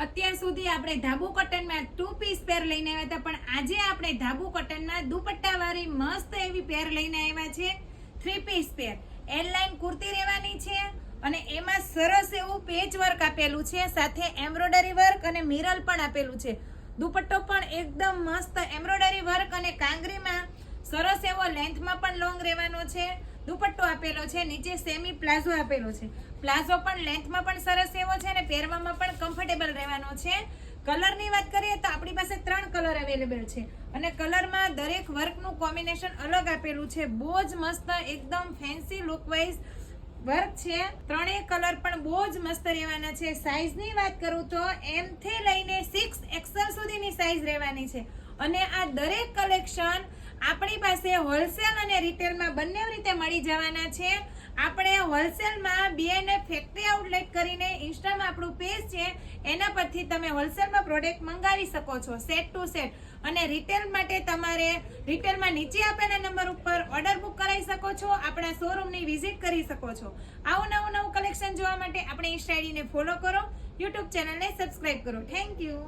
અત્યાર સુધી આપણે ધાબુ કોટનમાં 2 પીસ પેર લઈને આવ્યા હતા, પણ આજે આપણે ધાબુ કોટનમાં દુપટ્ટા વાળી મસ્ત એવી પેર લઈને આવ્યા છે. 3 પીસ પેર એરલાઇન કુર્તી રહેવાની છે અને એમાં સરસ એવું પેચ વર્ક આપેલું છે, સાથે એમ્બ્રોઇડરી વર્ક અને મિરર પણ આપેલું છે. દુપટ્ટો પણ એકદમ મસ્ત એમ્બ્રોઇડરી વર્ક અને કાંગરીમાં સરસ એવો લેન્થમાં પણ લોંગ રહેવાનો છે. દુપટ્ટો આપેલો છે, નીચે સેમી પ્લાઝો આપેલો છે. પ્લાઝો પણ લેન્થમાં પણ સરસ એવો છે અને પહેરવામાં પણ કમ્ફર્ટેબલ રહેવાનો છે. કલરની વાત કરીએ તો આપણી પાસે 3 કલર અવેલેબલ છે અને કલરમાં દરેક વર્કનું કોમ્બિનેશન અલગ આપેલું છે. બહુ જ મસ્ત એકદમ ફેન્સી લુક વાઇઝ વર્ક છે. ત્રણેય કલર પણ બહુ જ મસ્ત રહેવાના છે. સાઈઝની વાત કરું તો M થી લઈને 6XL સુધીની સાઈઝ રહેવાની છે અને આ દરેક કલેક્શન આપણી પાસે હોલસેલ અને રિટેલમાં બંને રીતે મળી જવાના છે. આપણે હોલસેલમાં BNF ફેક્ટરી આઉટલેટ કરીને ઇન્સ્ટામાં આપણું પેજ છે, એના પરથી તમે હોલસેલમાં પ્રોડક્ટ મંગાવી શકો છો સેટ ટુ સેટ. અને રિટેલ માટે તમારે રિટેલમાં નીચે આપેલા નંબર ઉપર ઓર્ડર બુક કરાવી શકો છો, આપણા શોરૂમની વિઝિટ કરી શકો છો. આવું નવું કલેક્શન જોવા માટે આપણે ઇન્સ્ટા આઈડીને ફોલો કરો, યુટ્યુબ ચેનલને સબસ્ક્રાઇબ કરો. Thank you.